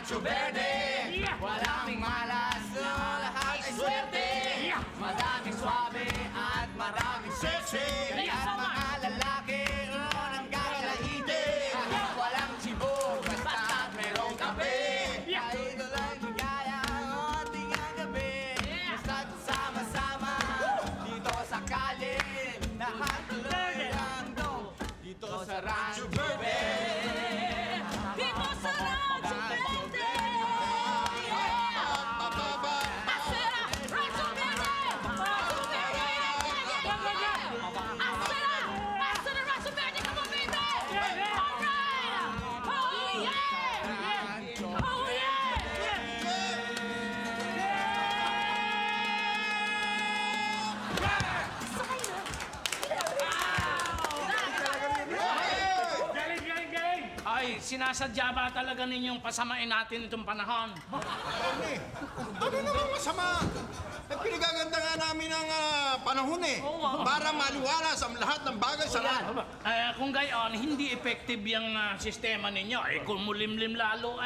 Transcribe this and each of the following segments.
Rancho Verde. Walang malas, lahat ay swerte. Maraming swabe at maraming sexy. At mga lalaki ang kakalahiti. Walang chibo, basta merong kape. Kahit walang ligaya o tingang gabi. Basta't sama-sama dito sa kalye. Lahat tuloy ang do dito sa Rancho Verde. Dito sa Rancho Verde! Ay, sinasadya ba talaga ninyong pasamain natin itong panahon? Tony, ano naman masama? Pinagaganda nga namin ang panahon eh. Para maliwalas ang lahat ng bagay sa lahat. Kung gayon, hindi effective yung sistema ninyo. Kung mulimlim lalo,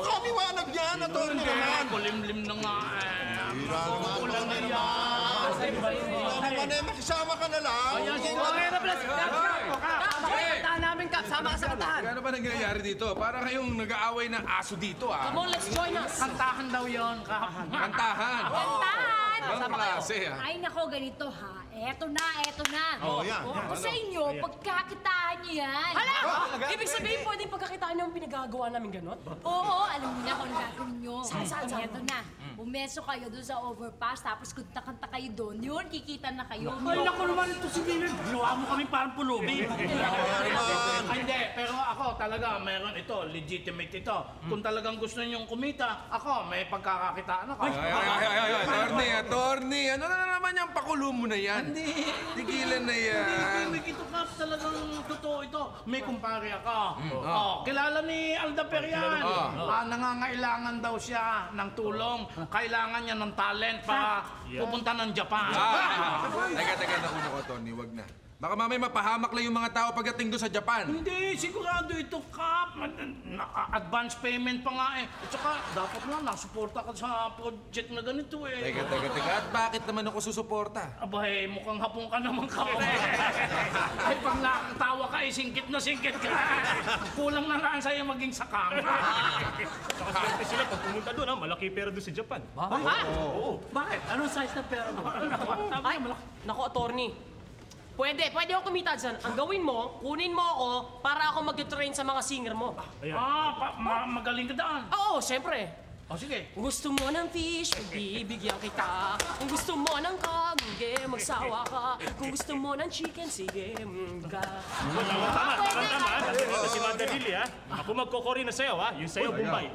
Kaliwanag yan, Tony naman. Kulimlim na nga, Ulan na naman. Makisama ka na lang. Kantahan namin, Kap. Sama ka sa kantahan. Ano ba nangyayari dito? Para kayong nag-aaway ng aso dito, ah. Come on, let's join us. kantahan daw yun. Kantahan. Kantahan! Anong klase, ah? Ay, nako, ganito ha. Eto na, eto na. Oh, yan. Ako sa inyo, pagkakitaan niyo yan. Hala! Ibig sabihin, pwedeng pagkakitaan niyo ang pinagagawa namin ganon? Oo, alam niyo na kung ano gagawin niyo. Saan? Eto na. Bumeso kayo doon sa overpass, tapos kanta-kanta kayo doon. Yun, kikita na kayo. Ay, naku naman ito si Dylan. Ginawa mo kami parang pulubi. Ay, hindi. Pero ako talaga, meron ito. Legitimate ito. Kung talagang gusto niyong kumita, ako, may pagkakakitaan ako. Ay, attorney. Ano na naman yung pakulo mo na yan? Hindi. Tigilan na yan. Hindi, ito ka talagang totoo ito. May kumpare ako. Kilala ni Aldaper yan. Nangangailangan daw siya ng tulong. Kailangan niya ng talent para pupunta ng Japan. Teka, naku, Tony, wag na. Baka mamaya mapahamak lang yung mga tao pagdating doon sa Japan. Hindi, sigurado ito, Kap. Advance payment pa nga eh. At saka, dapat nga nasuporta ka sa project na ganito eh. Teka. At bakit naman ako susuporta? Abay, mukhang hapong ka naman, Kap. Ay, pag nakatawa ka, singkit na singkit ka. Kulang na lang sa'yo maging sakang. Nakaswerte sila pag pumunta doon, malaki pera doon sa Japan. Oo. Bakit? Anong size na pera mo? Ay, naku, attorney. Pwede ako kumita dyan. Ang gawin mo, kunin mo ako para ako mag-train sa mga singer mo. Magaling ka daan. Oo, siyempre. Sige. Kung gusto mo ng fish, bibigyan kita. Kung gusto mo ng kambing, magsawa ka. Kung gusto mo ng chicken, sige, mga. Tama. Ito si Manda Lily, ha? Ako magkokori na sayo, ha? Yung sayo, Bombay.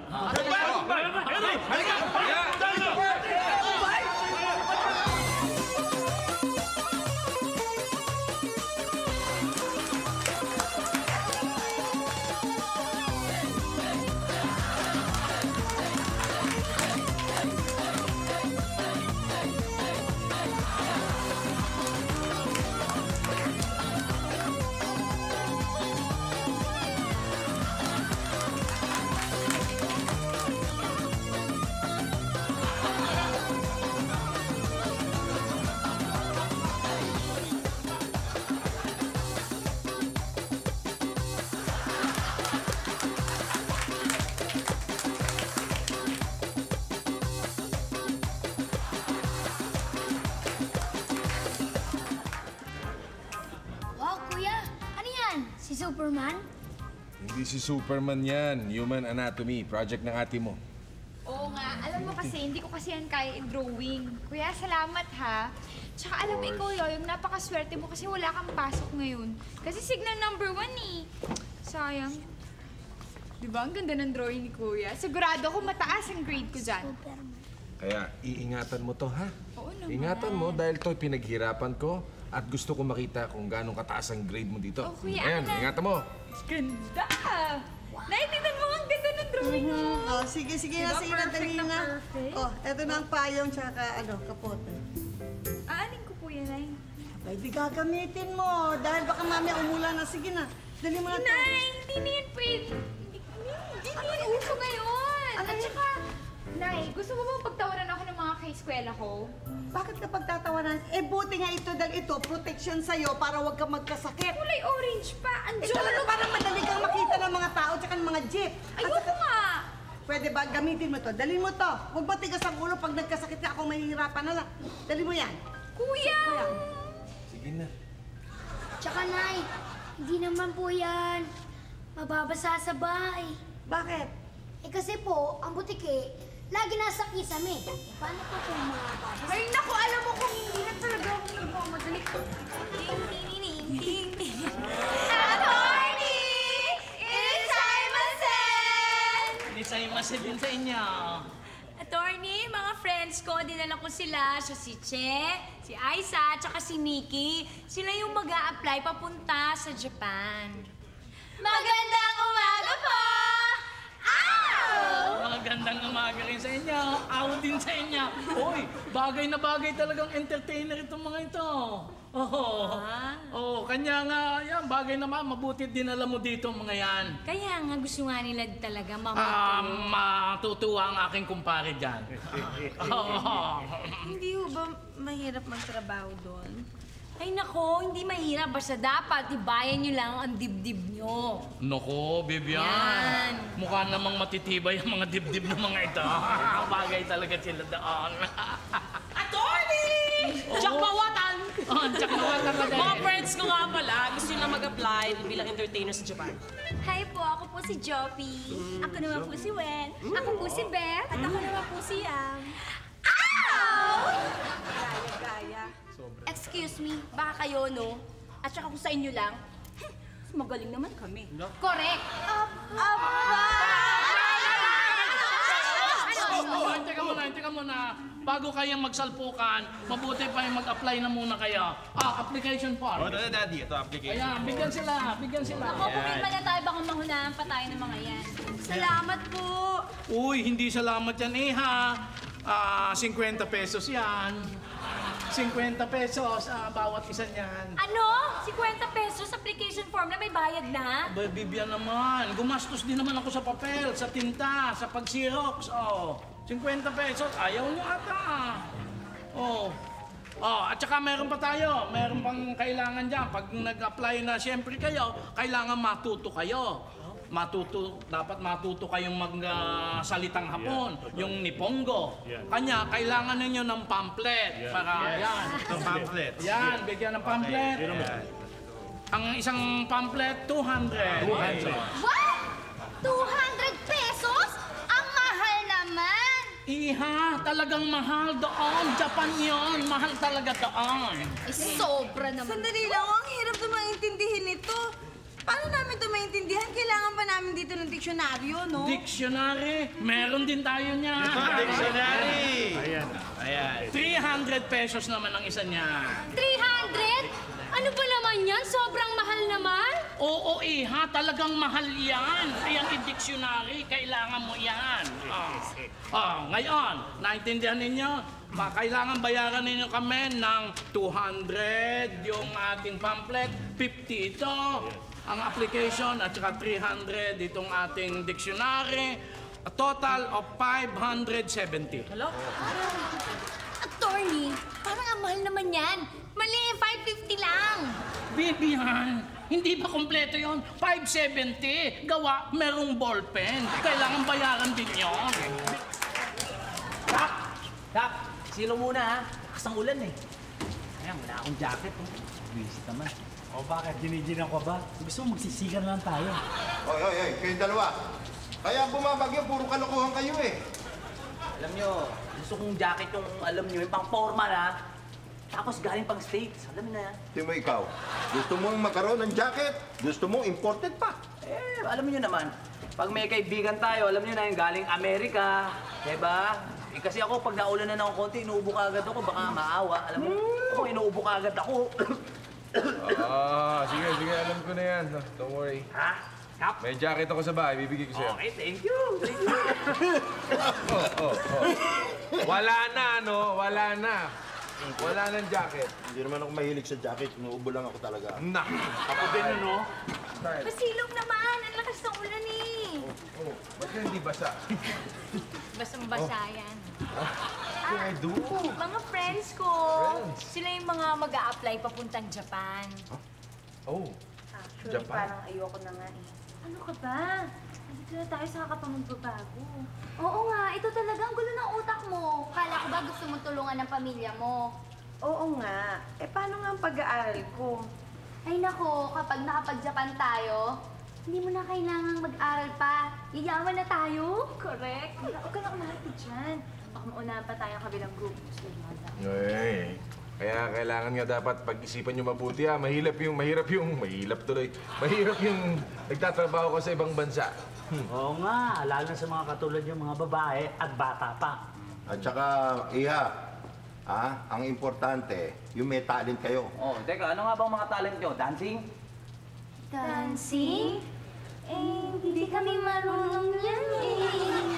Si Superman? Hindi si Superman yan. Human Anatomy. Project ng ate mo. Oo nga. Alam mo kasi, hindi ko kasi yan kaya i-drawing. Kuya, salamat ha. Tsaka alam mo, ikaw yung napakaswerte mo kasi wala kang pasok ngayon. Kasi signal number 1 eh. Sayang. Diba? Ang ganda ng drawing ni Kuya. Sigurado ako mataas ang grade ko dyan. Kaya iingatan mo to, ha? Oo naman. Ingatan mo dahil to pinaghirapan ko at gusto ko makita kung gano'ng kataas ang grade mo dito. Oh, Kuya, Ayan, ano? ingatan mo. Ganda! Naitignan mo ang ganda ng drawing mo. Oh, sige na, sige na, dali na. Perfect. Oh, eto na ang payong tsaka kapote. Aanin ko po yan, Nay. Ay, di gagamitin mo. Dahil baka mamaya umulan na. Sige na, dali mo na to. Nay, hindi na yan pwede. Hindi na yan uso ngayon. Nay, gusto mo bang pagtawaran ako ng mga ka-eskwela ko? Bakit ka pagtatawanan? Eh, buti nga ito dahil ito, protection sa'yo para huwag ka magkasakit. Kulay orange pa. Ang Eh, talaga parang madali kang makita ng mga tao tsaka ng mga jeep. Ayoko nga. Pwede ba? Gamitin mo to. Dalhin mo to. Huwag matigas ang ulo. Pag nagkasakit ka, ako mahihirapan na lang. Dalhin mo yan. Kuya! Sige na. Tsaka, Nay, hindi naman po yan mababasa sa bahay. Bakit? Eh kasi po, ang butike, lagi nasa kisame. Eh, paano po kung mababasa? Ay, naku, alam mo kung hindi na talaga ako nagmamadali. Attorney! Isay-mase din sa inyo. Attorney, mga friends ko, dinala ko sila. So, si Che, si Aiza, tsaka si Nikki. Sila yung mag-a-apply papunta sa Japan. Magandang umaga po! Magandang umaga rin sa inyo. Out din sa inyo. Uy, bagay na bagay talagang entertainer itong mga ito. Oh, kanya nga, yan, bagay naman. Mabuti din alam mo dito mga yan. Kaya nga gusto nga nila talaga Matutuwa ang aking kumpare dyan. Hindi ho ba mahirap magtrabaho doon? Ay nako, hindi mahirap. Basta dapat, ibayan nyo lang ang dibdib nyo. Nako, Bibian. Yan. Mukha namang matitibay ang mga dibdib ng mga ito. Bagay talaga sila doon. Attorney! Jack Mawatan! Jack Mawatan ka dyan. Mga friends ko nga pala, gusto nyo na mag-apply bilang entertainer sa Japan. Hi po, ako po si Joppy. Ako naman po si Wen. Ako po si Beth. At ako naman po si Yang. Ow! Gaya. Excuse me, baka kayo, no? At saka kung sa inyo lang, magaling naman kami. Correct. Teka muna. Bago kayong magsalpukan, mabuti pa yung mag-apply na muna kayo. Application form. Daddy, ito application. Ayan, bigyan sila. Ako, pumirma na tayo. Baka mahunahan pa tayo ng mga yan. Salamat po. Uy, hindi salamat yan, ha. 50 pesos yan. 50 pesos, bawat isa niyan. Ano? 50 pesos application form na may bayad na? Bibigyan naman. Gumastos din naman ako sa papel, sa tinta, sa pag-xerox. 50 pesos. Ayaw nyo ata. At saka meron pa tayo. Meron pang kailangan dyan. Pag nag-apply na siyempre kayo, kailangan matuto kayo. Dapat matuto kayong magsalitang Hapon, yung Nipongo. Kanya, kailangan ninyo ng pamphlet. Para, yan. Ng pamphlet. Yan, bigyan ng pamphlet. Ang isang pamphlet, 200. What? 200 pesos? Ang mahal naman. Iha, talagang mahal doon. Japan yon, mahal talaga doon. Sobra naman. Sandali lang, ang hirap na maintindihin ito. Paano namin ito maintindihan? Kailangan pa namin dito ng diksyonaryo, no? Dictionary, meron din tayo niya. Dictionary! Ayan. 300 pesos naman ang isa niya. 300? Ano ba naman yan? Sobrang mahal naman? Oo, Iha, talagang mahal yan. Ayan, i-dictionary, kailangan mo yan. Ngayon, naintindihan ninyo? Kailangan bayaran ninyo kami ng 200 yung ating pamphlet, 50 ito, ang application, at saka 300 itong ating dictionary, a total of 570. Hello? Attorney, parang ang mahal naman yan. Mali, 550 lang. Bibihan, hindi ba kompleto yon? 570. Gawa, merong ballpen. Kailangan bayaran din yon. Kap, sino muna ha? Lakas ang ulan eh. Ayan, wala akong jacket. Visit naman. O bakit? Giniginan ko ba? Gusto mo magsisigan lang tayo. Oy, kayong dalawa. Kaya bumabagyo, puro kalokohan kayo eh. Alam nyo, gusto kong jacket yung alam nyo, yung pang formal ha. Tapos galing pang States, alam mo na yan. Timo, ikaw, gusto mong magkaroon ng jacket? Gusto mong imported pa? Alam nyo naman, pag may kaibigan tayo, alam nyo na yung galing Amerika, diba? Kasi ako, pag naulan na ng konti, inuubo ka agad ako, baka maawa. Alam mo, ako, inuubo ka agad ako. Sige, alam ko na yan. Don't worry. Ha? Kap? May jacket ako sa bahay, bibigay ko sa'yo. Okay, thank you. Wala na, no? Wala na. Wala nang jacket. Hindi naman ako mahilig sa jacket, inuubo lang ako talaga. Nah. Ako din, ano? Masilong naman, ang lakas ng ulan eh. Ba't Hindi basa. Basang-basa yan. Edu. Mga friends ko. Sila yung mga mag-a-apply papuntang Japan. Oh. Actually, Japan. parang ayoko na nga eh. Ano ka ba? Nandito na tayo sa kapamagbabago. Oo nga, ito talagang gulo ng utak mo. Kala ko ba gusto mong tulungan ng pamilya mo? Oo nga. Eh, paano nga ang pag-aaral ko? Ay nako, kapag nakapag-Japan tayo, hindi mo na kailangang mag-aral pa. Yayaman na tayo. Correct. Huwag ka na kumahati dyan. Baka maunahan pa tayo ang kabilang group. Ay, kaya kailangan nga dapat pag-isipan nyo mabuti ha. Mahirap yung nagtatrabaho ka sa ibang bansa. Oo nga, lalo na sa mga katulad yung mga babae at bata pa. At saka, Iha, ang importante, yung may talent kayo. Oh, teka, ano nga bang mga talent nyo? Dancing? Dancing? Eh, hindi kami marunong yan eh.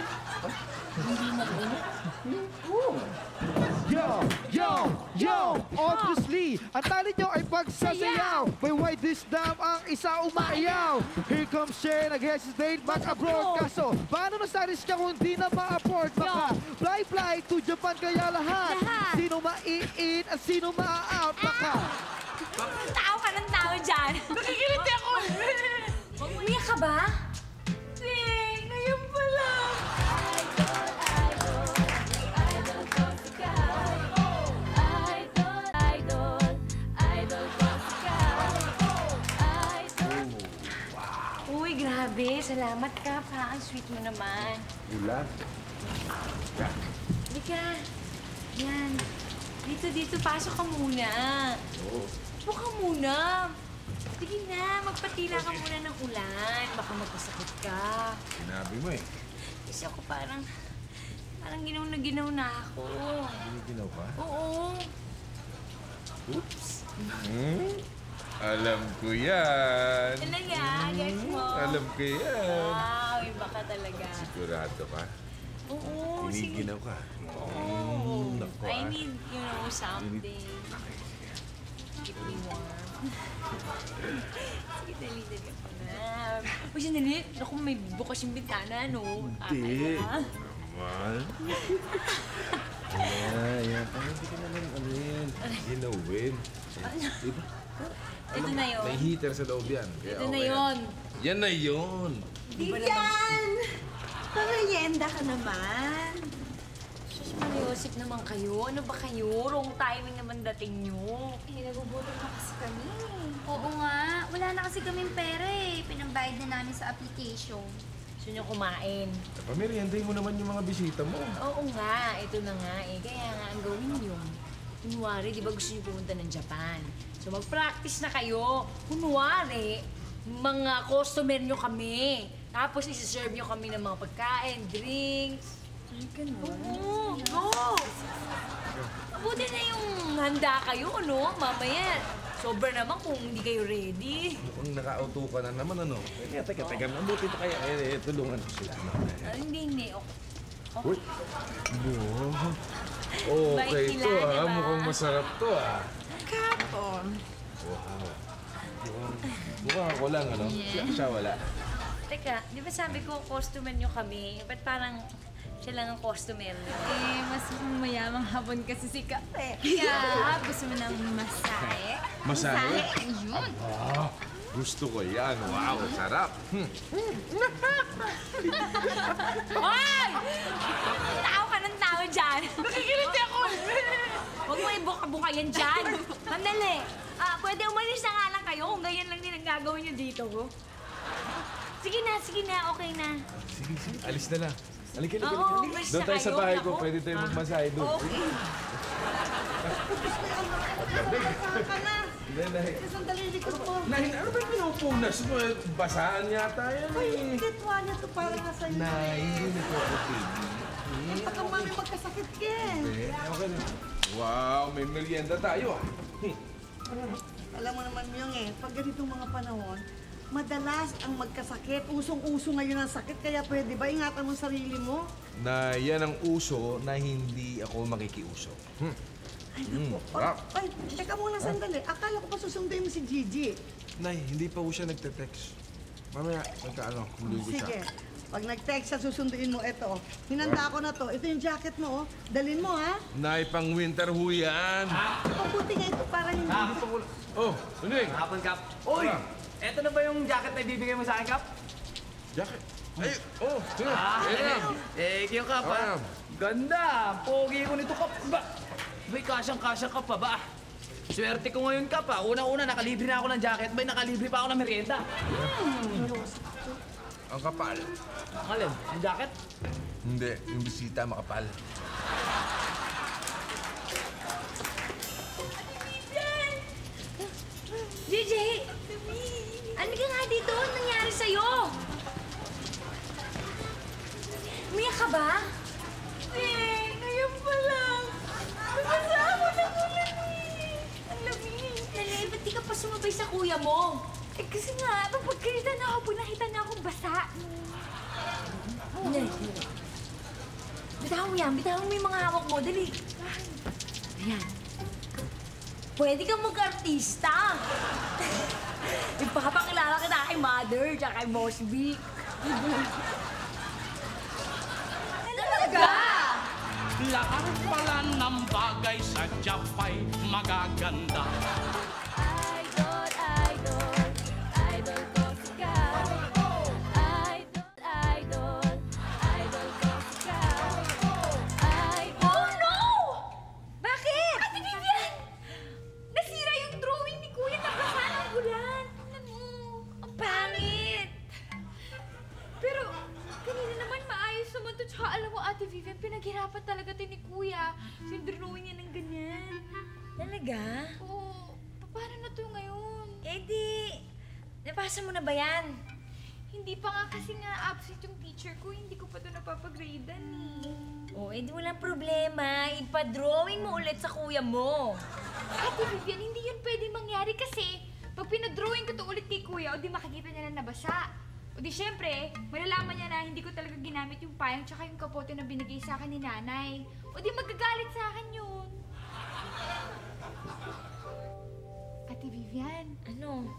Yo! Obviously, ang talent nyo ay pagsasayaw. May white dish dam ang isa umaayaw. Here comes Cher, nag-hesitate, mag-abroad. Kaso, paano nasaris ka kung di na ma-afford? Baka fly to Japan kaya lahat. Sino ma-i-in at sino ma-out? Baka Tao ka ng tao dyan. Nakikiliti ako. Umiyak ka ba? Ngayon pa lang. Uy, grabe. Salamat ka pa. Ang sweet mo naman. Ulan. Halika. Yan. Dito. Pasok ka muna. Oo. Upo ka muna. Sige na, magpatila ka muna ng ulan. Baka magkasakit ka. Sinabi mo eh. Kasi ako parang ginaw na ako. Ginaw ka? Oo. Oops. Alam ko yan. Talaga, guys mo. Alam ko yan. Wow, iba ka talaga. Sigurado ka? Oo, sige. Giniginaw ka? Oo. Naku, I need, something. Keep me warm. Sige, dali ka pa na. Uy, sandali. Naku, may bukas yung bintana, no? Hindi. Naman. Ayan. Parang hindi ka naman, ginawin. Diba? Ito na yun. May heater sa loob yan. Kaya Ito na okay yun. Yan na yun. Di yan! Pamerienda ka naman. Sus, Mariosip naman kayo. Ano ba kayo? Wrong timing naman dating nyo. Eh, nagugutom na kasi kami. Oo nga, wala na kasi kaming pera eh. Pinambayad na namin sa application. Gusto nyo kumain. Pamerienday mo naman yung mga bisita mo. Oo nga, ito na nga eh. Kaya nga ang gawin nyo. Kunwari, di ba gusto nyo pumunta ng Japan? So mag-practice na kayo. Kunwari, mga customer nyo kami. Tapos isi-serve nyo kami ng mga pagkain, drinks. Ay, ganun. Oo, go! Mabuti na yung handa kayo, no? Mamaya, sobra naman kung hindi kayo ready. Kung naka-auto ka na naman, ano? Teka. Mabuti pa kaya. Tulungan ko sila. Hindi. Uy. Okay Bait to, nila, diba? Mukhang masarap to, Kapon. Wow. Mukhang ako lang, ano? Yeah. Siya wala. Teka, di ba sabi ko customer nyo kami? Ba't parang siya lang ang customer nyo? Eh, mas mayamang hapon kasi si Kape. Kaya, gusto mo ng masahe? Masahe? Ayun. Gusto ko yan. Wow, sarap. Hoy! Tao ka ng tao dyan. Nakikiliti ako. Huwag mo ibuka-buka yan dyan. Sandali. Pwede umalis na nga lang kayo kung ganyan lang din ang gagawin nyo dito. Sige na. Okay na. Sige. Alis na lang. Halika. Oo, umalis Doon na tayo sa kayo. bahay ko. Naku. Pwede tayo magmasahe doon. Okay. Sandali, likod mo. Nahin, ano ba pinupunas mo? Basahan yata yan Ay, hindi, tuwalya to para nga sa'yo. hindi ko ako Baka mami magkasakit ka eh. Okay na. Wow, may merienda tayo Alam mo naman yung pag ganitong mga panahon, madalas ang magkasakit. Usong-uso ngayon ang sakit, kaya pwede ba ingatan mo sarili mo? Na yan ang uso na hindi ako makikiuso. Ay, naku. Ay, teka muna sandali. Akala ko pa susunduin mo si Gigi. Nay, hindi pa siya nagte-text. Mamaya, kung lugo siya. Sige. Pag nag-text siya, susunduin mo. Ito, hinanda ko na to. Ito yung jacket mo, oh. Dalin mo, ha? Nay, pang winter ho yan. Mabuti nga ito para hindi. Oh, Tuning. Hapon, Kap. Uy! Eto na ba yung jacket na ibibigay mo sa akin, Kap? Jacket? Ay, oh, sino? Thank you, Kap, ha? Ganda! Pogi ko nito, Kap. Bay, kasyang-kasya ka pa ba? Swerte ko ngayon, Kap, ha? Una-una, nakalibre na ako ng jacket. Bay, nakalibre pa ako ng merienda. Ang kapal. Alin? Yung jacket? Hindi, yung bisita makapal. JJ! Ano ka nga dito? Anong nangyari sa'yo? Umiyak ka ba? Ngayon pa lang. Nabasa ako ng ulan Ang lamig. Nalay, ba't di ka pa sumabay sa kuya mo? Eh kasi nga, papagkalitan na ako pag nakita na akong basa. Bitawan mo yan. Bitawan mo yung mga hawak mo. Dali. Ayan. Pwede kang mag-artista. Ipapakilala kita kay Mother tsaka kay Mosby. Talaga? Lahat pala ng bagay sa Japay magaganda. Idol, idol, idol ko si Kap. Idol, idol, idol ko si Kap. Idol. Oh no! Bakit? Ate Vivian! Nasira yung drawing ni Kuya na basa ng ulan. Alam mo, ang pangit. Pero kanina naman maayos naman to. Tsaka alam mo, Ate Vivian, pinaghirapan talaga ito ni Kuya. So yung drawing niya ng ganyan. Talaga? Oo. Paano na to ngayon? Eh di, nabasa mo na ba yan? Hindi pa nga kasi nga absent yung teacher ko. Hindi ko pa ito napapag-gradean eh. Oh, eh di walang problema. Ipa-drawing mo ulit sa kuya mo. Ate Vivian, hindi yun pwedeng mangyari kasi pag pinadrawing ko to ulit kay Kuya, o di makikita niya na nabasa. O di syempre, malalaman niya na hindi ko talaga ginamit yung payong tsaka yung kapote na binigay sa akin ni nanay. O di magagalit sa akin yun. Ate Vivian. Ano?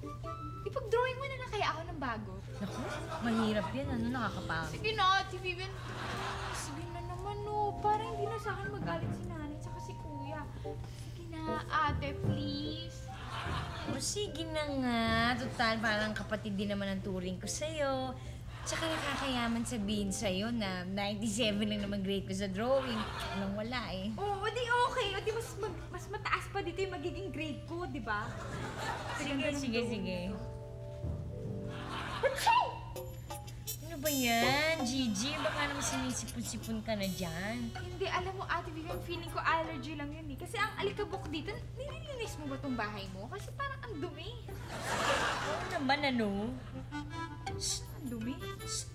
Ipag-drawing mo na lang kaya ako ng bago. Naku, mahirap yan. Ano, nakakapagod. Sige na, Ate Vivian. Sige na naman, no. Parang hindi na sa akin magalit si nanay tsaka si Kuya. Sige na, ate, please. O sige na nga. Total, parang kapatid din naman ang turing ko sa'yo. Tsaka nakakayaman sabihin sa'yo na 97 lang naman grade ko sa drawing. Walang wala eh. Oo, di okay. O di mas mataas pa dito yung magiging grade ko, di ba? Sige. Ano ba yan, Gigi? Baka naman sinisipon-sipon ka na dyan. Hindi, alam mo, Ate Vivian, feeling ko allergy lang yun eh. Kasi ang alikabok dito, nililinis mo ba tong bahay mo? Kasi parang ang dumi. Oo naman, ano? Shh, ang dumi. Shh.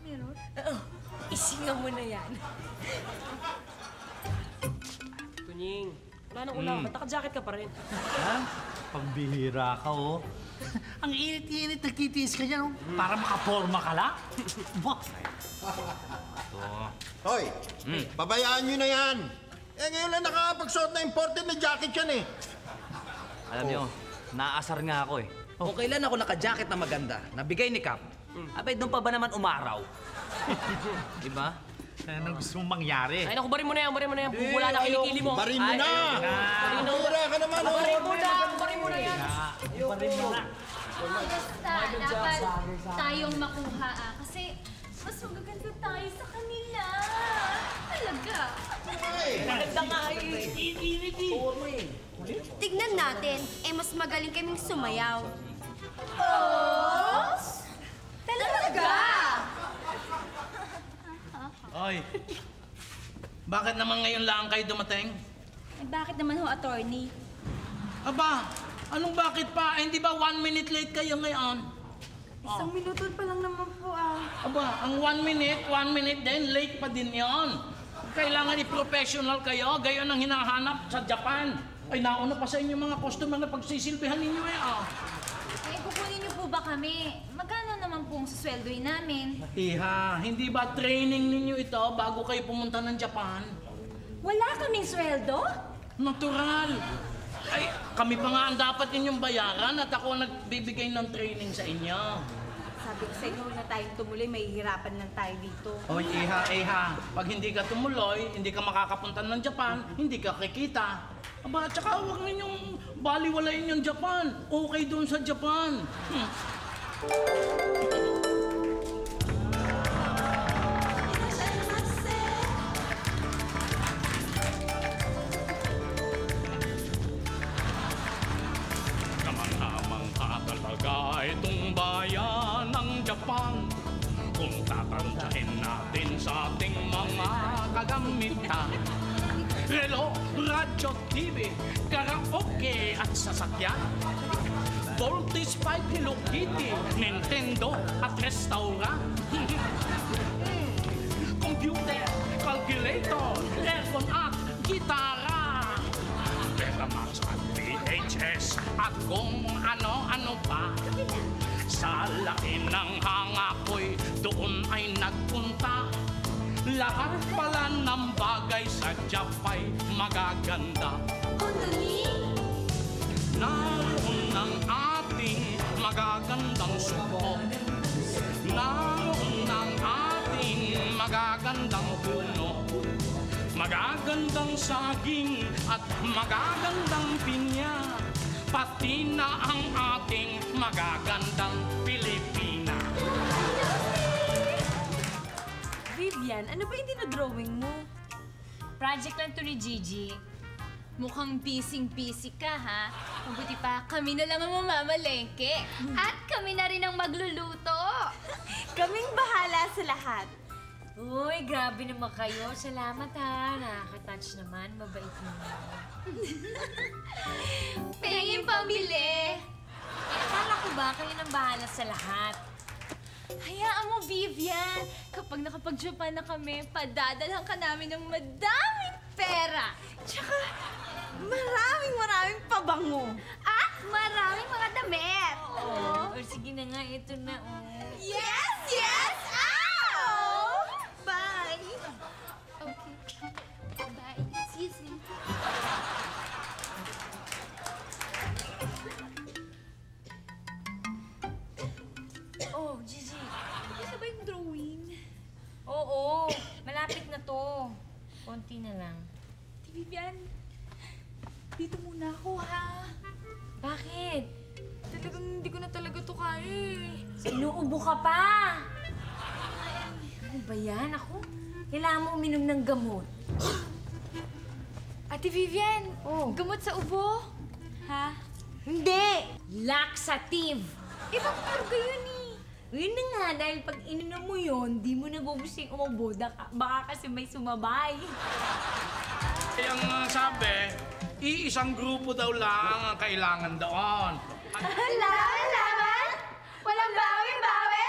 Meron? Oo, isingaw mo na yan. Tunying, wala nang ulam. Ba't naka-jacket ka pa rin? Ha? Pambihira ka, oh. Ang init-init, nagtitiis ka dyan, oh. Para makaporma ka lang. Hoy, pabayaan nyo na yan. Eh, ngayon lang nakakapagsuot na imported na jacket yan eh. Alam niyo, naasar nga ako eh. Kung kailan ako naka-jacket na maganda, nabigay ni Kap, abay doon pa ba naman umaraw? Diba? Anong gusto mong mangyari? Ay, naku, barin mo na yan. Bumula na kilikili mo. Barin mo na! Pura ka naman, oh! Barin mo na yan. Barin mo na. Basta, dapat tayong makuha kasi mas magaganda tayo sa kanila. Talaga. Maganda nga eh. Init eh. Tignan natin, mas magaling kaming sumayaw. Oh! Talaga? Oy, bakit naman ngayon lang kayo dumating? Eh, bakit naman ho, attorney? Aba, anong bakit pa? Hindi ba 1 minute late kayo ngayon? Isang minuto pa lang naman po Aba, ang 1 minute din, late pa din yon. Kailangan i-professional kayo, gayon ang hinahanap sa Japan. Ay, nauna pa sa inyo mga customer na pagsisilbihan ninyo eh. Eh, kukunin niyo po ba kami? Magkano naman pong susweldoin namin? Iha, hindi ba training ninyo ito bago kayo pumunta ng Japan? Wala kaming sweldo? Natural. Ay, kami pa nga ang dapat inyong bayaran at ako ang nagbibigay ng training sa inyo. Sabi ko sa inyo, huwag na tayong tumuloy, mahihirapan lang tayo dito. Oy, Iha, pag hindi ka tumuloy, hindi ka makakapunta ng Japan, hindi ka kikita. Aba, tsaka huwag ninyong baliwalayin yung Japan. Okay doon sa Japan. Kamangha-mangha talaga itong bayan ng Japan. Kung tatantyahin natin sa ating mga kagamitan. Relo, radyo, TV, karaoke at sasakyan. Voltage 5, Hello Kitty, Nintendo at restaurant. Computer, calculator, aircon at gitara. Betamax at VHS at kung ano-ano pa. Sa lain ng hangapoy, doon ay nagpunta. Lahat pala ng bagay sa Japay magaganda. Naroon ang ating magagandang suko. Naroon ang ating magagandang puno. Magagandang saging at magagandang pinya. Pati na ang ating magagandang Pilipina. Vivian, ano ba yung dinodrawing mo? Project lang to ni Gigi. Mukhang pising-pisig ka, ha? Mabuti pa, kami na lang ang mamamalengke. At kami na rin ang magluluto. Kaming bahala sa lahat. Uy, grabe naman kayo. Salamat, ha? Nakaka-touch naman. Mabait naman. Pengin pambili. Akala ko ba kayo nang bahala sa lahat? Hayaan mo, Vivian. Kapag nakapag-Japan na kami, padadalhan ka namin ng madaming pera. Tsaka, maraming pabango. At maraming mga damit. Oo. Or sige na nga, ito na, oh. Yes! Yes! Ow! Bye! Okay. Bye. See you soon. Oh, Gigi. Ano ba yung drawing? Oo. Malapit na to. Konti na lang. Vivian, dito muna ako, ha? Bakit? Talagang hindi ko na talaga to kaya eh. Inuubo ka pa! Ano ba yan? Ako? Kailangan mo uminom ng gamot. Ate Vivian, gamot sa ubo? Ha? Hindi! Laxative! Ibang karga yun eh. Yun na nga, dahil pag ininom mo yun, di mo nagugusting umubo. Baka kasi may sumabay. Eh, ang sabi, iisang grupo daw lang ang kailangan doon. Laban? Walang bawi-bawi?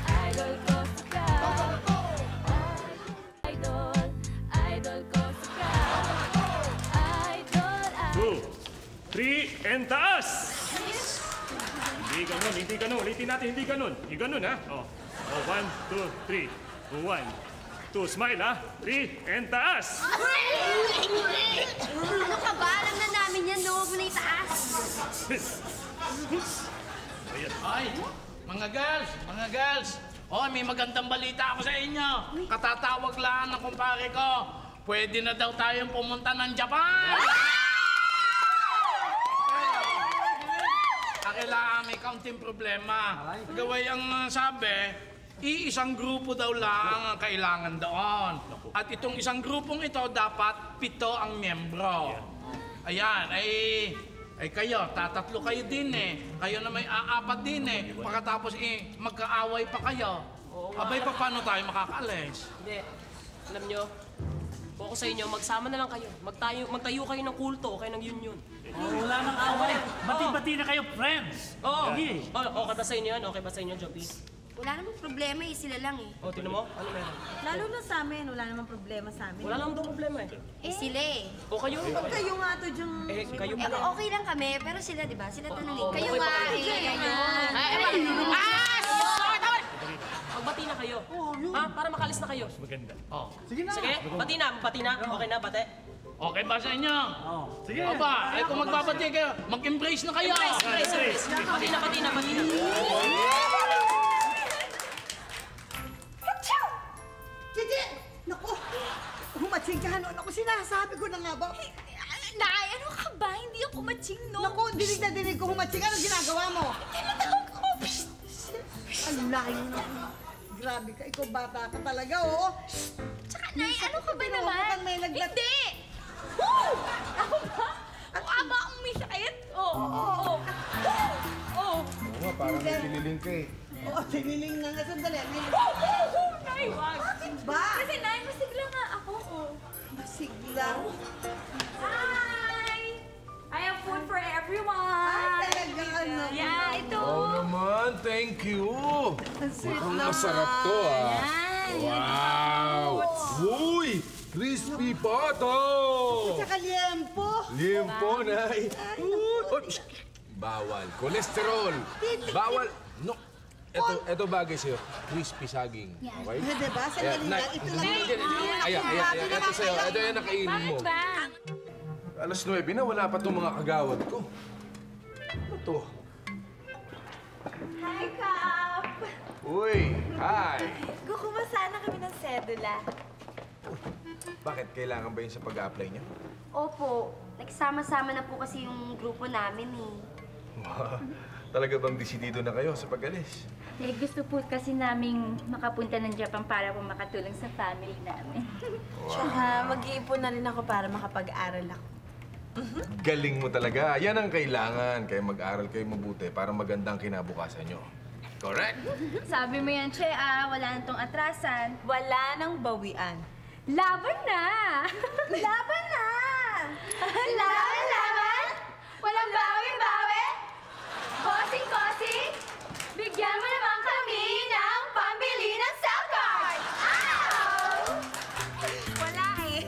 Idol ko sigaw. Idol ko sigaw. Idol, 2, 3, and taas! Hindi ganun, hindi ganun. Ulitin natin, hindi ganun. Hindi ganun, ha? Oh, 1, 2, 3. 1, 2, smile, ha? 3, and taas! Ano ka ba? Alam na namin yan, no? Huwag mo na itaas. Ay, mga girls. Oh, may magandang balita ako sa inyo. Katatawag lang ng kumpare ko. Pwede na daw tayong pumunta ng Japan. Kailangan may kaunting problema. Gaway ang sabi, iisang grupo daw lang ang kailangan doon. At itong isang grupong ito, dapat 7 ang miyembro. Ayan, ay kayo, tatatlo kayo din eh. Kayo na may aapat din eh. Pagkatapos magkaaway pa kayo. Abay, paano tayo makakaalis? Hindi. Alam nyo, kung ako sa inyo, magsama na lang kayo. Magtayo kayo ng kulto, kayo ng union. Wala nang away. Bati-bati na kayo, friends. Oo. Okay ba sa inyo yan? Okay ba sa inyo, Joby? Wala namang problema eh, sila lang eh. O, tinan mo? Ano meron? Lalo na sa amin, wala namang problema sa amin. Wala naman daw problema eh. Sila eh. O kayo? Huwag kayo nga to diyang... Kayo Eh, pala. okay lang kami, pero sila, di ba? Sila tanongin. Oo, Kayo okay nga pa eh. kayo. Magbati na kayo. Ha? Para makalis na kayo. Maganda. Oh. Sige na. Sige, bati na. Okay na, bate. Okay ba sa inyo? Sige. Aba, kung magbabati kayo, mag-embrace na kayo. Embrace. Pati na. Gigi! Naku! Humatsing ka, ano? Naku, sinasabi ko na nga ba? Nay, ano ka ba? Hindi ako matching, no? Naku, dinig na dinig ko humatsing. Ano ginagawa mo? Tinatawag ko. Ang layo na. Grabe ka, ikaw bata ka talaga, oo. Tsaka, Nay, ano ka ba Pinuha naman? kang may naglat... Hindi! Woo! Ako ba? Mukha ba akong may sakit? Oo. Oo nga, parang may tiniling ka eh. Oo, siniling na nga. Sandali. Nay, wag. Ba? Kasi, Nay, masigla nga ako. Masigla. Hi! I have food for everyone. Ay, talaga, ano? Yeah, ito. Oo naman, thank you. sweet Mukhang naman. masarap to ah. Yan. Wow! Uy! Crispy pa to! Tsaka liempo. Limpo, Nay. Uy, bawal. Cholesterol. Bawal. No. Ito bagay sa'yo. Crispy saging. Okay? Diba? Sandali Nay, lang. Ito lang. Ayan. Ito sa'yo. Ito yung nakainin mo. Bakit ba? Alas 9 na, wala pa itong mga kagawad ko. Ano to? Hi, Kap! Uy! Hi! Kukumasa na kami ng sedula. Bakit? Kailangan ba yun sa pag-a-apply niyo? Opo, nagsama-sama na po kasi yung grupo namin eh. Talaga bang desidido na kayo sa pag-alis? Eh, gusto po kasi naming makapunta ng Japan para po makatulong sa family namin. Tsaka mag-iipon na rin ako para makapag-aral ako. Galing mo talaga. Yan ang kailangan. Kaya mag-aral kayo mabuti para magandang kinabukasan nyo. Correct? Sabi mo yan, Che, wala na tong atrasan. Wala nang bawian. Laban na! Laban na! Laban! Walang bawi-bawi? Kosing-kosing? Bigyan mo naman kami ng pambili ng cell card! Ow! Wala eh.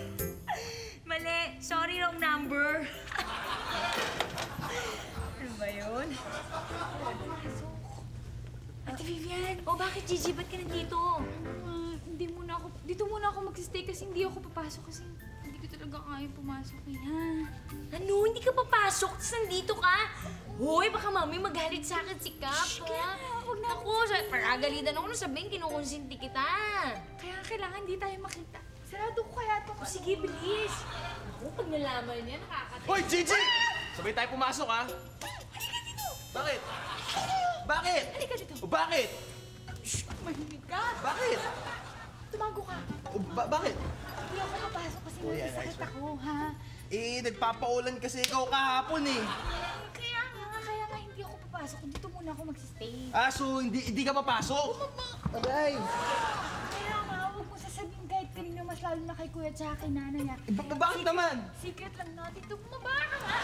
Mali. Sorry, wrong number. Ano ba yun? Ate Vivian, bakit Gigi? Ba't ka nandito? Dito muna ako magsistay kasi hindi ako papasok kasi hindi ko talaga kaya pumasok eh, ha? Ano? Hindi ka papasok? Tapos nandito ka? Hoy, baka mami magalit sa akin si Cap, ha? Huwag na. Ako, pagagalitan ako nung sabihin, kinukonsinti kita. Kaya kailangan hindi tayo makita. Sarado ko kaya ito. Sige, bilis. Ako, pag nalaman niya, nakakatin. Hoy, Gigi! Sabay tayo pumasok, ha? Halika dito. Bakit? Bakit? Halika dito. O bakit? Mahinig ka. Bakit? Tumago ka. O bakit? Hindi ako papasok kasi nagkasakit ako, ha? Eh, nagpapaulan kasi ikaw kahapon eh. Kaya nga hindi ako papasok. Dito muna ako magsistay. Ah, so hindi ka papasok? Aray! Kaya nga, huwag mo sasabihin kahit kanina mas lalo na kay kuya at saka kay nanay niya. Bakit naman? Secret lang natin ito. Bumaba ka nga.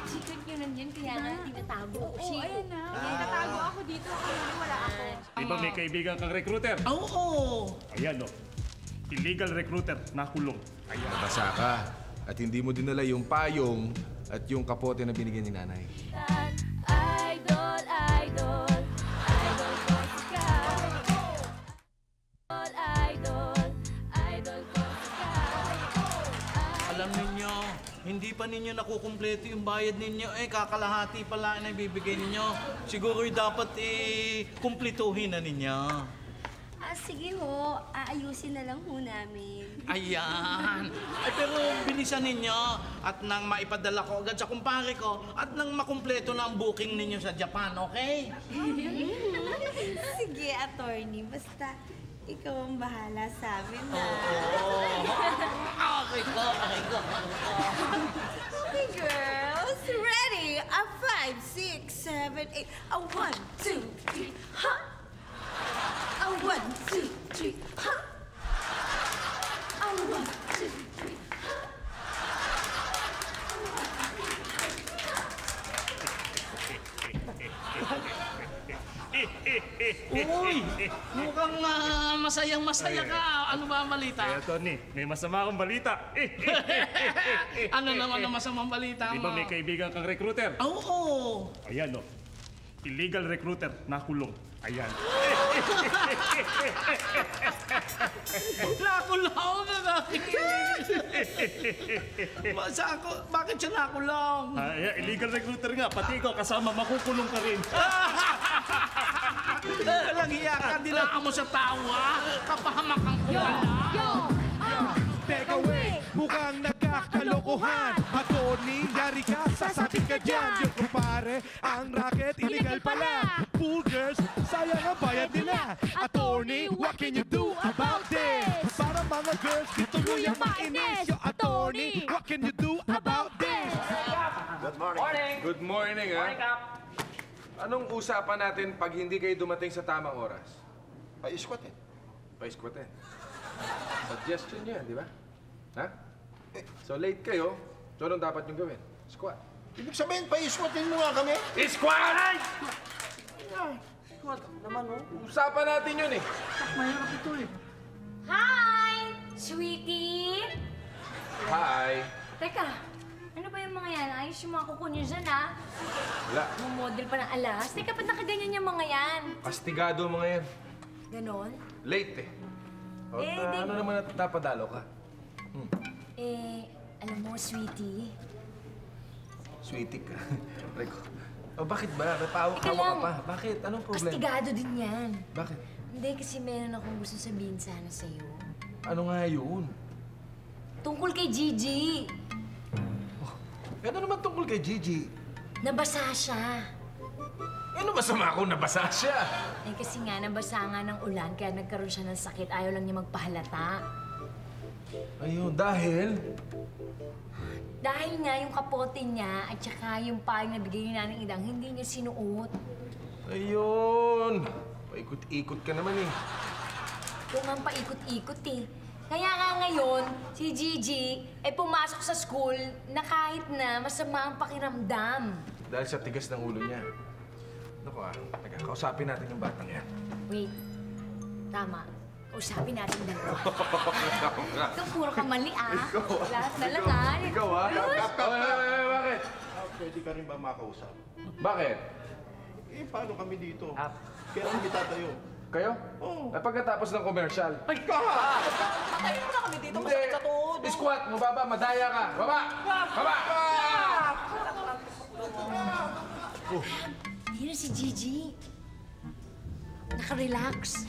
Secret nyo lang yan, kaya nga tinatago ko Oo, siya. ayan na. Natago ako dito. Kaya wala ako. Di ba may kaibigan kang recruiter? Oo. Ayan, no. Illegal recruiter, nakulong. Ayan. Nabasa ka. At hindi mo dinala yung payong at yung kapote na binigyan ni nanay. Idol, idol, idol ko si Cap. Idol, idol ko si Cap. Alam ninyo, hindi pa ninyo nakukumpleto yung bayad ninyo. Kakalahati pala na ibibigay ninyo. Siguro dapat kumplituhin na ninyo. Sige ho, aayusin na lang ho namin. Ayan. Pero bilisan ninyo at nang maipadala ko agad sa kumpare ko at nang makumpleto na ang booking ninyo sa Japan, okay? Sige, attorney. Basta ikaw ang bahala sa amin, ha? Okay ko. Okay, girls. Ready? A 5, 6, 7, 8. A 1, 2, 3, ha! A 1, 2, 3, ha! A 1, 2, 3, ha! Uy, mukhang masayang-masaya ka. Ano ba ang balita? Kaya, Tony, may masama akong balita. Ano naman ang masamang balita Di mo? ba may kaibigan kang recruiter? Oo. Ayan, no. illegal recruiter, nakulong. Ayan. Nakulong na bakit? Bakit siya nakulong? Ayan, illegal recruiter nga. Pati ikaw kasama, makukulong ka rin. Walang hiya ka, dinaan mo sa tawa. Kapahamak ang kulala. Take away, mukhang nagkakalokohan. Attorney, yari ka, sasabit ka dyan. Yung kumpare, ang racket, illegal pala. Pool girls, sayang ang bayad nila. Attorney, what can you do about this? Para mga girls, dito mo yung mainis. Yung attorney, what can you do about this? Good morning. Good morning, ha? Morning, Kap. Anong usapan natin pag hindi kayo dumating sa tamang oras? Pa-squat eh. Pa-squatin. Suggestion niya, di ba? Ha? So late kayo, so anong dapat yung gawin? Squat. Ibig sabihin, pa-squatin mo nga kami? Squat! Squat naman, oh. Usapan natin yun eh. Mahirap ito eh. Hi! Sweetie! Hi. Teka, ano ba yung mga yan? Ayos yung mga kuko niyo dyan, ha? Wala. Model pa ng alas. Teka, ba't nakaganyan yung mga yan? Kastigado mga yan. Ganon? Late eh. O, ano naman napadalo ka? Alam mo, sweetie, Sweetie ka. Rico. O bakit ba? Napawak Teka ka lang. pa. Bakit? Anong problema? kastigado din yan. Bakit? Hindi, kasi meron akong gusto sabihin sana sa'yo. Ano nga yun? Tungkol kay Gigi. Ano naman tungkol kay Gigi? Nabasa siya. Ano masama kung nabasa siya? Eh kasi nga, nabasa nga ng ulan, kaya nagkaroon siya ng sakit. Ayaw lang niya magpahalata. Ayun, dahil? Dahil nga yung kapote niya at saka yung payong na bigay ni Nanang Idang, hindi niya sinuot. Ayun. Paikot-ikot ka naman eh. Kung ang paikot-ikot eh. Kaya nga ngayon, si Gigi ay pumasok sa school na kahit na masama ang pakiramdam. Dahil sa tigas ng ulo niya. Naku teka, kausapin natin yung batang yan. Wait. Tama. Usapin natin dalawa. Ito puro kamali, Lahat na lang, Ikaw, bakit? Pwede ka rin ba makausap? Bakit? Eh, paano kami dito? Kailan kita tayo? Kayo? Oo. Pagkatapos ng commercial. Ay, ka! Patayin mo na kami dito, masakit sa tuhod. Squat, mababa, madaya ka. Baba! Baba! Yun si Gigi. Naka-relax.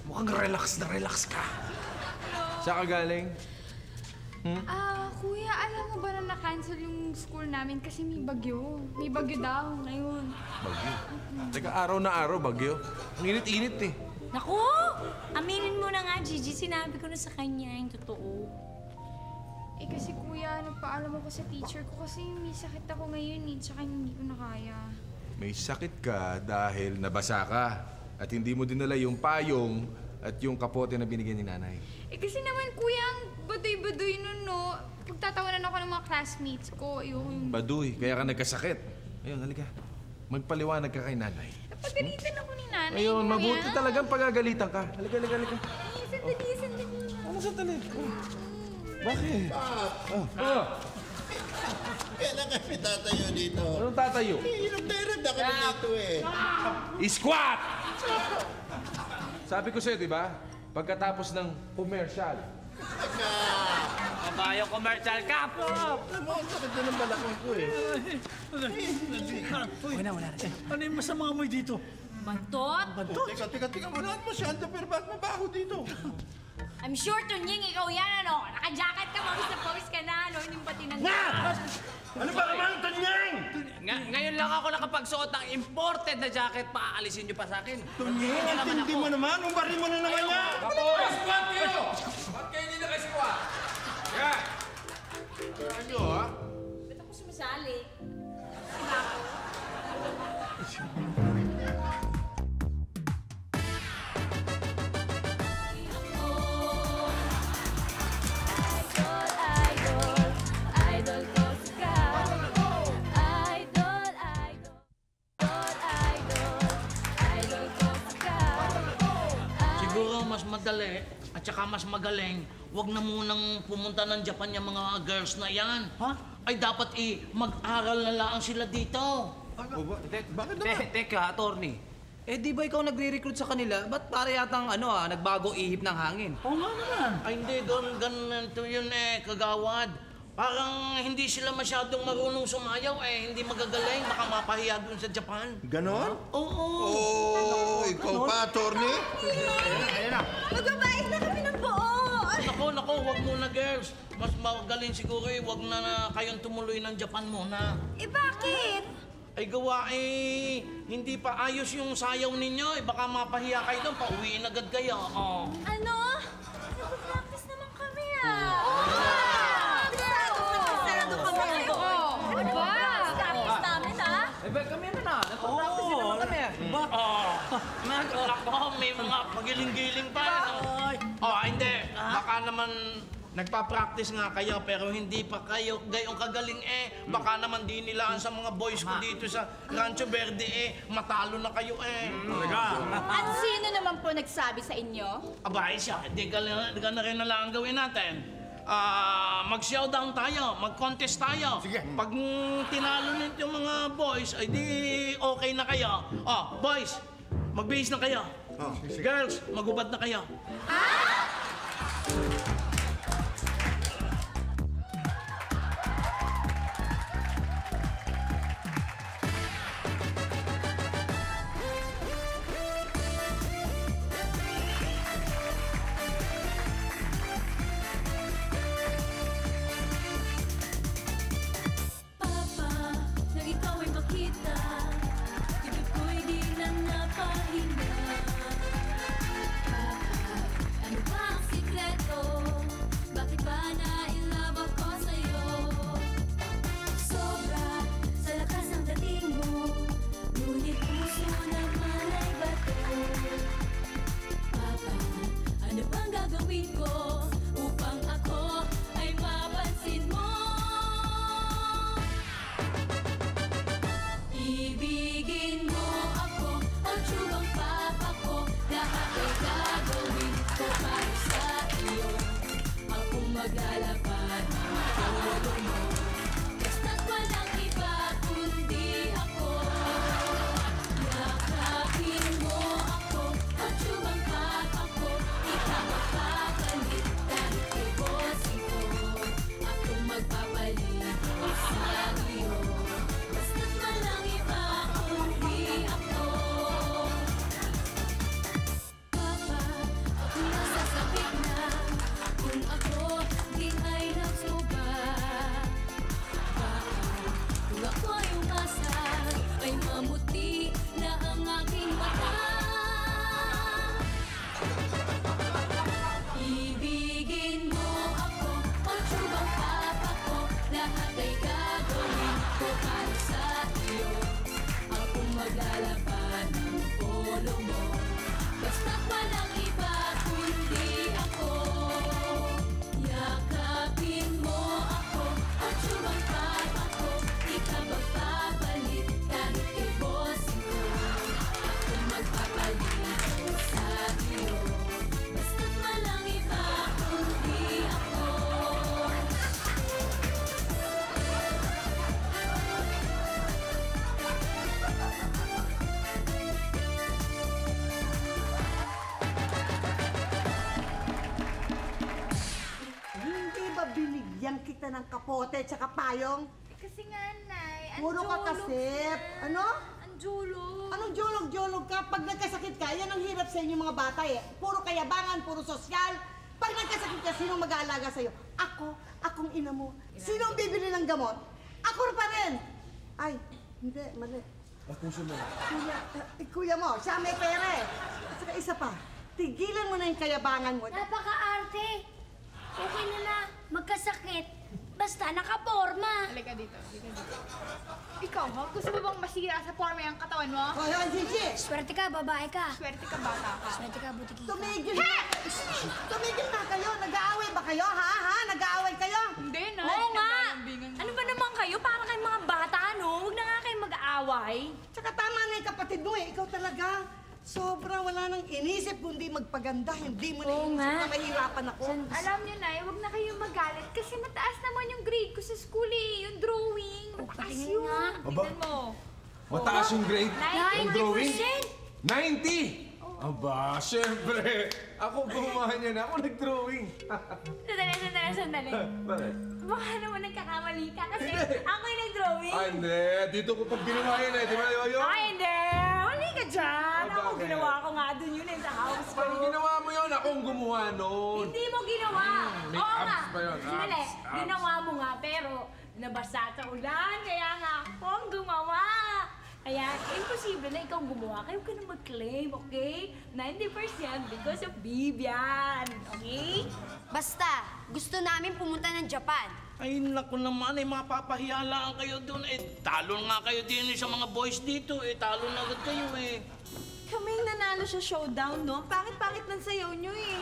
Mukhang relax na relax ka. Saan ka galing? Kuya, alam mo ba na na-cancel yung school namin kasi may bagyo? May bagyo daw ngayon. Bagyo? Teka, araw na araw, bagyo. Ang init-init eh. Naku! Aminin mo na nga, Gigi. Sinabi ko na sa kanya yung totoo. Eh kasi kuya, nagpaalam ako sa teacher ko kasi may sakit ako ngayon tsaka hindi ko na kaya. May sakit ka dahil nabasa ka at hindi mo dinala yung payong at yung kapote na binigyan ni nanay. Eh kasi naman kuya, ang baduy-baduy nun, no? Pagtatawanan ako ng mga classmates ko. Yung... Baduy, kaya ka nagkasakit. Ayun, halika. Magpaliwanag ka kay nanay. Napagalitan ako ni nanay. Ayun, kuya. mabuti talagang pagagalitan ka. Halika. Sandali. Ano sandali? Bakit? Kailan kami tatayo dito? Anong tatayo? Hirap na hirap na kami dito eh. Squat! Sabi ko sa'yo, di ba? Pagkatapos ng commercial. Kabayo commercial ka! Ang sakit na ng balakang ko eh. Wala. Ano yung masama mo dito? Bantot? Teka, wala mo siya. Ba't mabaho dito? I'm sure, Tunying, ikaw yan, ano? Naka-jacket ka, pawis ka na, ano? Hindi pati nang... Ano ba naman, Tanyang? Ngayon lang ako nakapagsuot ng imported na jacket, paalisin niyo pa sa akin. Tanyang, hindi mo naman. Umbari mo na naman yan. Squat kayo! Ba't kayo hindi naka-squat? Yan! Kaya nyo, ha? Ba't ako sumasali? Siguro mas madali at saka mas magaling, wag na munang pumunta ng Japan yung mga girls na yan. Ha? ay dapat mag-aral na lang sila dito. Bakit naman? Teka, attorney. Eh di ba ikaw nagre-recruit sa kanila? Ba't para yatang nagbago ihip ng hangin? Oo nga naman. Ay hindi, ganito yun kagawad. Parang hindi sila masyadong marunong sumayaw hindi magagaling. Baka mapahiya dun sa Japan. Ganon? Oo. Oh, ikaw pa, attorney? Ayan na. Magbabayad na kami ng buo! Nako, wag muna girls. Mas magaling siguro wag na kayong tumuloy ng Japan muna. Eh bakit? Ay gawa hindi pa ayos yung sayaw ninyo. Baka mapahiya kayo doon, pauwiin agad kayo. Oh. Ano? Nag-practice naman kami Sarado kami. Practice namin Kami na. Nag-practice din naman kami. May mga pagiling-giling pa. Hindi. Baka naman nagpa-practice nga kayo pero hindi pa kayo gayong kagaling Baka naman di nilaan sa mga boys ko dito sa Rancho Verde matalo na kayo At sino naman po nagsabi sa inyo? Abay siya, di ka na rin nalang gawin natin. Mag-showdown tayo, mag-contest tayo. Sige. Pag tinalo nito yung mga boys, ay di okay na kayo. Boys, magbihis na kayo. Girls, magubad na kayo. Binigyan kita ng kapote tsaka payong. Kasi nga, Nay, Puro ka kasip. Ano? Ang julog. Anong julog-julog ka? Pag nagkasakit ka, yan ang hirap sa inyo mga bata Puro kayabangan, puro sosyal. Pag nagkasakit ka, sinong mag-aalaga sa'yo? Akong ina mo. Sinong bibili ng gamot? Ako pa rin. Ay, hindi, mali. Puso mo. Kuya mo, siya may pera At saka isa pa, tigilan mo na yung kayabangan mo. Napaka-arte. Okay na magkasakit. Basta nakaporma. Halika dito. Ikaw, gusto mo bang masira sa forma yung katawan mo? Hoy, Gigi! Swerte ka, babae ka. Swerte ka, bata ka. Swerte ka, butiki ka. Tumigil na kayo. Nag-aaway ba kayo, ha? Nag-aaway kayo? Hindi na. Oo nga! Ano ba naman kayo? Para kayong mga bata, no? Huwag na nga kayong mag-aaway. Tsaka tama na yung kapatid mo Ikaw talaga. Sobra, wala nang inisip kundi magpaganda. Hindi mo Oo naisip nga. na mahirapan ako. Alam niyo na, huwag na kayong magalit kasi mataas naman yung grade ko sa school eh. Yung drawing. Mataas yun. Aba. Tignan mo. Mataas yung grade? 90%. Yung drawing? 90! Aba, syempre. Ako gumawa niya na. Ako nag-drawing. Sandali. Bakit? Baka naman nagkakamali ka kasi ako yung nag-drawing. Ah, hindi. Dito ko pag ginawa yun eh. Di ba, Yoyo? Ay, hindi! Huli ka dyan! Ah, Ako bakit? ginawa ko nga dun yun sa house ko. Pag ginawa mo yun, akong gumawa nun. Hindi mo ginawa! may Oo nga! abs pa yun, Sandali, abs. ginawa mo nga pero nabasa sa ulan, kaya nga ako ang gumawa. Kaya imposible na ikaw ang gumawa. Kayo ka na mag-claim, okay? 90% because of Vivian, okay? Basta, gusto namin pumunta ng Japan. Ay, naku naman, mapapahiya lang kayo doon. Talo nga kayo din sa mga boys dito. Talo na agad kayo Kaming nanalo sa showdown, no? Pangit-pangit ng sayaw nyo eh.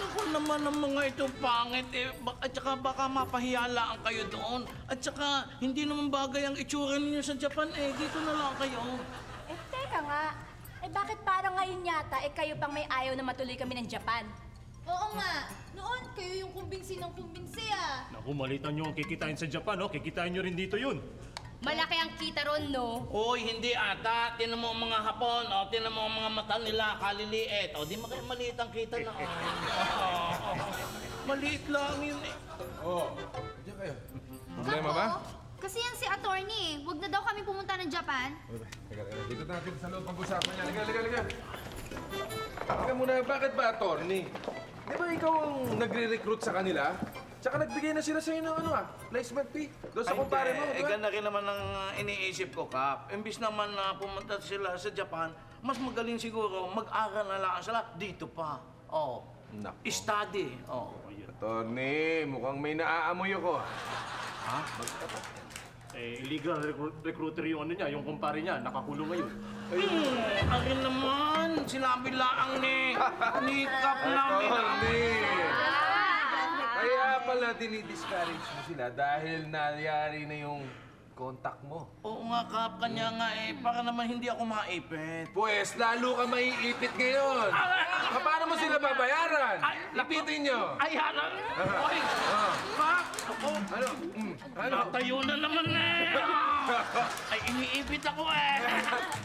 Naku naman ang mga ito pangit At saka baka mapahiya lang kayo doon. At saka hindi naman bagay ang itsura ninyo sa Japan Dito na lang kayo. Teka nga. Bakit parang ngayon yata, kayo pang may ayaw na matuloy kami ng Japan? Oo nga. Noon, kayo yung kumbinsi ng kumbinsi ah. Naku, malitan nyo ang kikitain sa Japan, no? Kikitain nyo rin dito yun. Malaki ang kita ron, no? Oy, hindi ata. Tinan mo ang mga Hapon. Tinan mo ang mga mata nila, kaliliit. Di maliit ang kita na. Maliit lang yun Diyan kayo. Problema ba? Kasi yan si attorney. Huwag na daw kami pumunta ng Japan. Teka. Dito natin sa loob pag-usapan niya. Liga. Teka muna, bakit ba, attorney? Di ba ikaw ang nagre-recruit sa kanila? Tsaka nagbigay na sila sa'yo ng placement fee. Doon sa kumpare mo, di ba? Ganda rin naman ang iniisip ko, Kap. Imbis naman na pumunta sila sa Japan, mas magaling siguro mag-aral na lang sila dito pa. Nako. Study. Attorney, mukhang may naaamoy ako. Ha? Illegal recruiter yung yung kumpare niya, nakakulong ngayon. Akin naman, sinabi lang ni Kap namin. Kaya pala dinidiscourage mo sila dahil nangyari na yung contact mo. Oo nga, Kap. Kanya nga para naman hindi ako maipit. Pues, lalo ka maiipit ngayon. Paano mo sila babayaran? Ipitin nyo. Ay, hala. Oy, Kap. Ano? Natayo na naman Ay, iniipit ako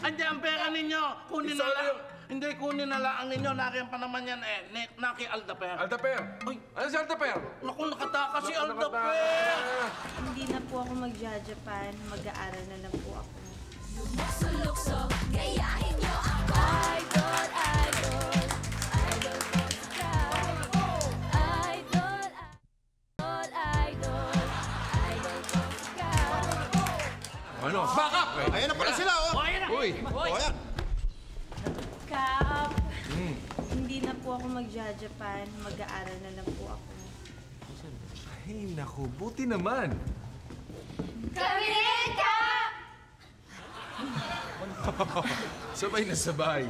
Andi, ang pera ninyo. Kunin na lang. Hindi, kunin na lang ninyo. Nakiyan pa naman yan Naki Aldaper. Aldaper? Ay, ano si Aldaper? Naku, nakataka si Aldaper. Hindi na po ako magja-Japan. Mag-aaral na lang po ako. Lukso, gayahin niyo ako. Idol. Ano? Back up! Ayan na pala sila, Ayan na. Uy! Ayan. Kap, hindi na po ako magja-Japan. Mag-aaral na lang po ako. Ay, naku, buti naman. Kami rin, Kap! Sabay na sabay.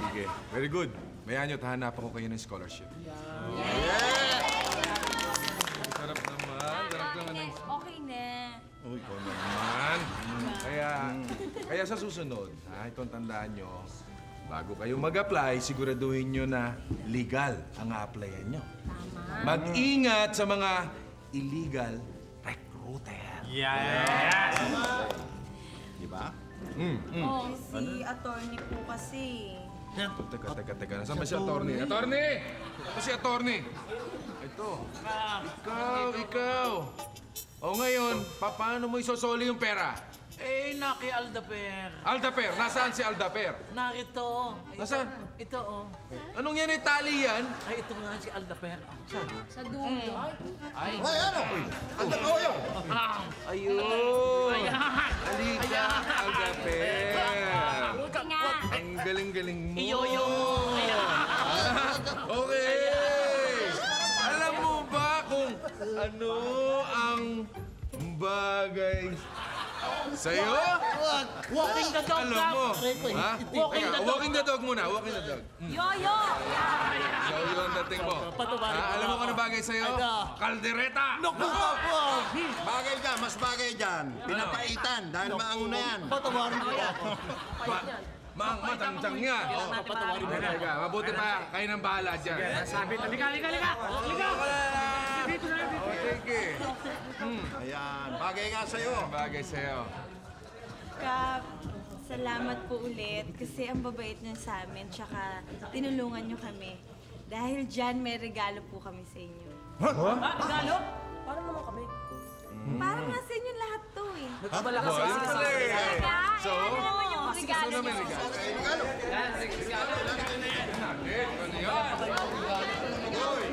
Sige, very good. Mayaan nyo, hahanapan ko kayo ng scholarship. Sarap naman. Okay na. Uy, ikaw naman. Kaya sa susunod, itong tandaan nyo, bago kayo mag-apply, siguraduhin nyo na legal ang a-applyan nyo. Mag-ingat sa mga illegal recruiter. Yes! Diba? Si attorney po kasi. Teka. Nasaan ba si attorney? Attorney! Nasaan ba si attorney? Ito. Ikaw. O ngayon, paano mo isosoli yung pera? Naki Aldaper. Aldaper! Nasaan si Aldaper? Narito. Nasaan? Ito, Anong yan? Tali yan? Ay, ito nga si Aldaper. Saan? Sa dulo. Ay, ano? Aldaper! Ayun! Halika, Aldaper! Buti nga. Ang galing-galing mo! Iyoyo! Okay! Alam mo ba kung ano ang bagay sa'yo? Walking the dog, Alam mo? Ha? Walking the dog. Walking the dog muna. Walking the dog. Yoyo! Yoyo ang dating mo. Alam mo kung ano bagay sa'yo? Kaldereta! Naku! Bagay dyan, mas bagay dyan. Pinapaitan dahil maanguna yan. Patawarin ko yan. Maangat-angang yan. Talaga, mabuti pa. Kayo nang bahala dyan. Sabi, halika! Dito na, dito. Sige. Ayan, bagay nga sa'yo. Bagay sa'yo. Kap, salamat po ulit kasi ang babait niyo sa amin tsaka tinulungan niyo kami. Dahil dyan may regalo po kami sa inyo. Regalo? Parang naman kami. Parang nasa inyo lahat to eh. Nagpabalakas sa isa. So, Ano naman yung regalo ano naman niyo? regalo? Regalo. Ano yan?